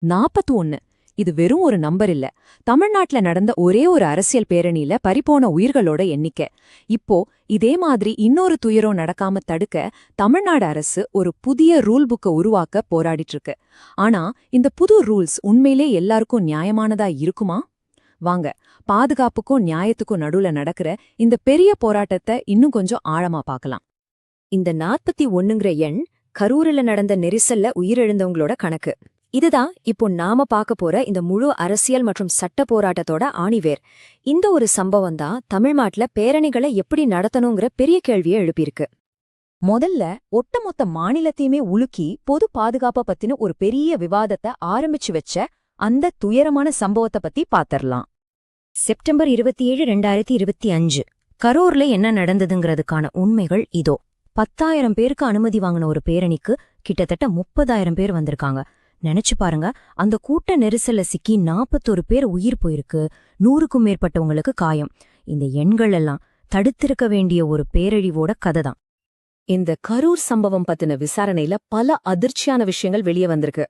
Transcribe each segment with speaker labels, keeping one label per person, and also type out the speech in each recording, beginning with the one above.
Speaker 1: 41. இது வெறும் ஒரு நம்பர் இல்ல. தமிழ்நாட்டுல நடந்த ஒரே ஒரு அரசியல் பேரணியில பறிபோன உயிர்களோட எண்ணிக்கை. இப்போ இதே மாதிரி இன்னொரு துயரம் நடக்காம தடுக்க தமிழ்நாடு அரசு ஒரு புதிய ரூல் புக்கை உருவாக்க போராடிட்டு இருக்கு. ஆனா இந்த புது ரூல்ஸ் உண்மையிலே எல்லாருக்கும் நியாயமானதா இருக்குமா? வாங்க, பாதுகாப்புக்கும் நியாயத்துக்கும் நடுவுல நடக்கிற இந்த பெரிய போராட்டத்தை இன்னும் கொஞ்சம் ஆழமா பார்க்கலாம். இந்த 41ங்கிற எண் கரூரில் நடந்த நெரிசல்ல உயிரிழந்தவங்களோட கணக்கு. இதுதான் இப்போ நாம பார்க்க போற இந்த முழு அரசியல் மற்றும் சட்ட போராட்டத்தோட ஆணிவேர். இந்த ஒரு சம்பவம் தான் தமிழ்நாட்டுல பேரணிகளை எப்படி நடத்தணுங்கிற பெரிய கேள்வியை எழுப்பியிருக்கு. முதல்ல ஒட்டுமொத்த மாநிலத்தையுமே உலுக்கி பொது பாதுகாப்பை பத்தின ஒரு பெரிய விவாதத்தை ஆரம்பிச்சு வச்ச அந்த துயரமான சம்பவத்தை பத்தி பாத்திரலாம். செப்டம்பர் 27, 2025 கரூர்ல என்ன நடந்ததுங்கிறதுக்கான உண்மைகள் இதோ. 10,000 பேருக்கு அனுமதி வாங்கின ஒரு பேரணிக்கு கிட்டத்தட்ட 30,000 பேர் வந்திருக்காங்க. நினைச்சு பாருங்க, அந்த கூட்ட நெரிசல்ல சிக்கி 41 பேர் உயிர் போயிருக்கு, 100க்கும் மேற்பட்டவங்களுக்கு காயம். இந்த எண்கள் எல்லாம் தடுத்திருக்க வேண்டிய ஒரு பேரழிவோட கதை தான். இந்த கரூர் சம்பவம் பத்தின விசாரணையில பல அதிர்ச்சியான விஷயங்கள் வெளியே வந்திருக்கு.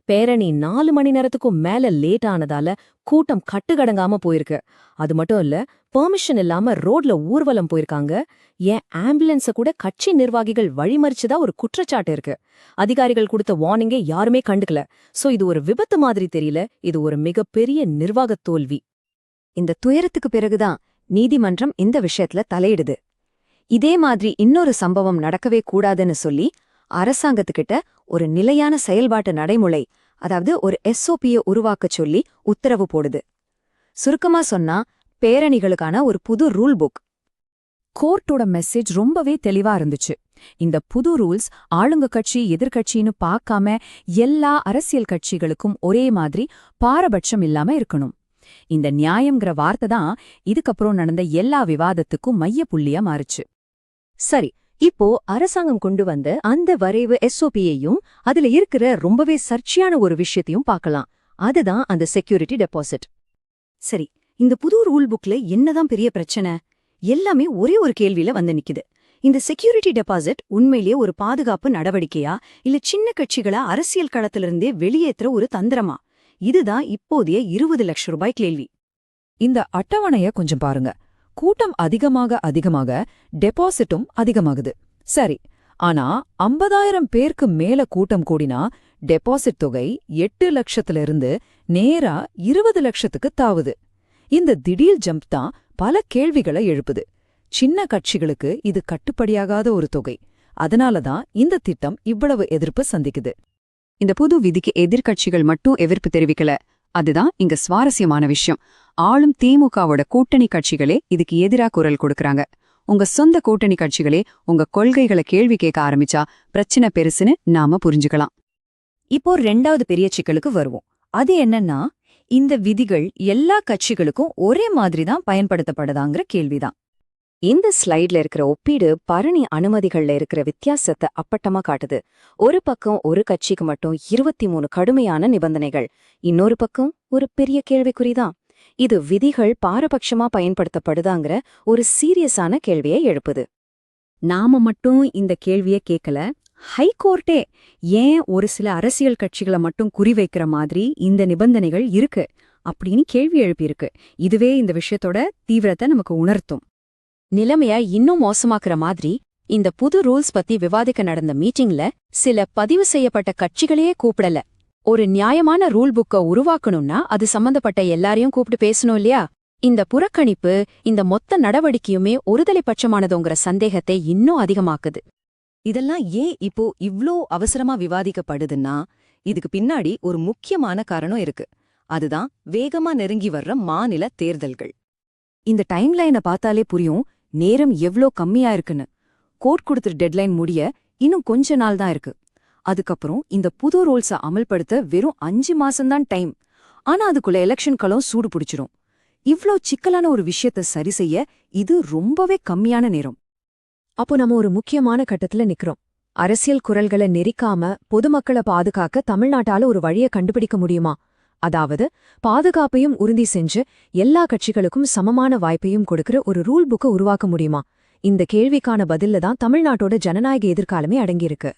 Speaker 1: பேரணி 4 மணி நேரத்துக்கும் மேல லேட் ஆனதால கூட்டம் கட்டுக்கடங்காம போயிருக்கு. அது மட்டும் இல்ல, பெர்மிஷன் இல்லாம ரோட்ல ஊர்வலம் போயிருக்காங்க. ஏன் ஆம்புலன்ஸ கூட கட்சி நிர்வாகிகள் வழிமறிச்சதா ஒரு குற்றச்சாட்டு இருக்கு. அதிகாரிகள் கொடுத்த வார்னிங்கே யாருமே கண்டுக்கல. சோ இது ஒரு விபத்து மாதிரி தெரியல, இது ஒரு மிகப்பெரிய நிர்வாகத் தோல்வி. இந்த துயரத்துக்கு பிறகுதான் நீதிமன்றம் இந்த விஷயத்துல தலையிடுது. இதே மாதிரி இன்னொரு சம்பவம் நடக்கவே கூடாதுன்னு சொல்லி அரசாங்கத்துக்கிட்ட ஒரு நிலையான செயல்பாட்டு நடைமுறை, அதாவது ஒரு SOPயை உருவாக்கச் சொல்லி உத்தரவு போடுது. சுருக்கமா சொன்னா பேரணிகளுக்கான ஒரு புது ரூல் புக். கோர்ட்டோட மெசேஜ் ரொம்பவே தெளிவா இருந்துச்சு. இந்த புது ரூல்ஸ் ஆளுங்க கட்சி எதிர்கட்சின்னு பார்க்காம எல்லா அரசியல் கட்சிகளுக்கும் ஒரே மாதிரி பாரபட்சம் இல்லாம இருக்கணும். இந்த நியாயம்ங்கிற வார்த்தை தான் இதுக்கப்புறம் நடந்த எல்லா விவாதத்துக்கும் மையப்புள்ளியா மாறுச்சு. சரி, இப்போ அரசாங்கம் கொண்டு வந்த அந்த வரைவு SOPயையும் அதுல இருக்கிற ரொம்பவே சர்ச்சையான ஒரு விஷயத்தையும் பார்க்கலாம். அதுதான் அந்த செக்யூரிட்டி டெபாசிட். சரி, இந்த புது ரூல் புக்ல என்னதான் பெரிய பிரச்சனை? எல்லாமே ஒரே ஒரு கேள்வியில வந்து நிக்குது. இந்த செக்யூரிட்டி டெபாசிட் உண்மையிலேயே ஒரு பாதுகாப்பு நடவடிக்கையா, இல்ல சின்ன கட்சிகளை அரசியல் களத்திலிருந்தே வெளியேற்ற ஒரு தந்திரமா? இதுதான் இப்போதைய 20 லட்சம் ரூபாய் கேள்வி. இந்த அட்டவணைய கொஞ்சம் பாருங்க. கூட்டம் அதிகமாக டெபாசிட்டும் அதிகமாகுது. சரி, ஆனா 50,000 பேருக்கு மேல கூட்டம் கூடினா டெபாசிட் தொகை 8 லட்சத்திலிருந்து நேரா 20 லட்சத்துக்கு தாவுது. இந்த திடீர் ஜம்ப் தான் பல கேள்விகளை எழுப்புது. சின்ன கட்சிகளுக்கு இது கட்டுப்படியாகாத ஒரு தொகை. அதனாலதான் இந்த திட்டம் இவ்வளவு எதிர்ப்பு சந்திக்குது. இந்த புது விதிக்கு எதிர்க்கட்சிகள் மட்டும் எதிர்ப்பு தெரிவிக்கல. அதுதான் இங்க சுவாரஸ்யமான விஷயம். ஆளும் திமுகவோட கூட்டணி கட்சிகளே இதுக்கு எதிரா குரல் கொடுக்கறாங்க. உங்க சொந்த கூட்டணி கட்சிகளே உங்க கொள்கைகளை கேள்வி கேட்க ஆரம்பிச்சா பிரச்சனை பெருசுன்னு நாம புரிஞ்சுக்கலாம். இப்போ 2வது பெரிய சிக்கலுக்கு வருவோம். அது என்னன்னா, இந்த விதிகள் எல்லா கட்சிகளுக்கும் ஒரே மாதிரி தான் பயன்படுத்தப்படுதாங்கிற கேள்விதான். இந்த ஸ்லைட்ல இருக்கிற ஒப்பீடு பரணி அனுமதிகள்ல இருக்கிற வித்தியாசத்தை அப்பட்டமா காட்டுது. ஒரு பக்கம் ஒரு கட்சிக்கு மட்டும் 23 கடுமையான நிபந்தனைகள், இன்னொரு பக்கம் ஒரு பெரிய கேள்விக்குறிதான். இது விதிகள் பாரபட்சமா பயன்படுத்தப்படுதாங்கிற ஒரு சீரியஸான கேள்வியை எழுப்புது. நாம மட்டும் இந்த கேள்வியை கேட்கல, ஹைகோர்ட்டே ஏன் ஒரு சில அரசியல் கட்சிகளை மட்டும் குறிவைக்கிற மாதிரி இந்த நிபந்தனைகள் இருக்கு அப்படின்னு கேள்வி எழுப்பியிருக்கு. இதுவே இந்த விஷயத்தோட தீவிரத்தை நமக்கு உணர்த்தும். நிலைமைய இன்னும் மோசமாக்குற மாதிரி இந்த புது ரூல்ஸ் பத்தி விவாதிக்க நடந்த மீட்டிங்ல சில பதிவு செய்யப்பட்ட கட்சிகளையே கூப்பிடல. ஒரு நியாயமான ரூல் புக்கை உருவாக்கணும்னா அது சம்பந்தப்பட்ட எல்லாரையும் கூப்பிட்டு பேசணும் இல்லையா? இந்த புறக்கணிப்பு, இந்த மொத்த நடவடிக்கையுமே ஒருதலை பட்சமானதோங்கிற சந்தேகத்தை இன்னும் அதிகமாக்குது. இதெல்லாம் ஏன் இப்போ இவ்ளோ அவசரமா விவாதிக்கப்படுதுன்னா, இதுக்கு பின்னாடி ஒரு முக்கியமான காரணம் இருக்கு. அதுதான் வேகமா நெருங்கி வர்ற மாநில தேர்தல்கள். இந்த டைம்லைனை பார்த்தாலே புரியும் நேரம் எவ்ளோ கம்மியா இருக்குன்னு. கோர்ட் கொடுத்துற டெட்லைன் முடிய இன்னும் கொஞ்ச நாள் தான் இருக்கு. அதுக்கப்புறம் இந்த புது ரூல்ஸை அமல்படுத்த வெறும் 5 மாசம்தான் டைம். ஆனா அதுக்குள்ள எலெக்ஷன் களம் சூடு பிடிச்சிரும். இவ்ளோ சிக்கலான ஒரு விஷயத்தை சரி செய்ய இது ரொம்பவே கம்மியான நேரம். அப்போ நம்ம ஒரு முக்கியமான கட்டத்துல நிக்கிறோம். அரசியல் குரல்களை நெரிக்காம பொதுமக்களை பாதுகாக்க தமிழ்நாட்டால ஒரு வழியை கண்டுபிடிக்க முடியுமா? அதாவது பாதுகாப்பையும் உறுதி செஞ்சு எல்லா கட்சிகளுக்கும் சமமான வாய்ப்பையும் கொடுக்கிற ஒரு ரூல் புக்கை உருவாக்க முடியுமா? இந்த கேள்விக்கான பதில்ல தான் தமிழ்நாட்டோட ஜனநாயக எதிர்காலமே அடங்கியிருக்கு.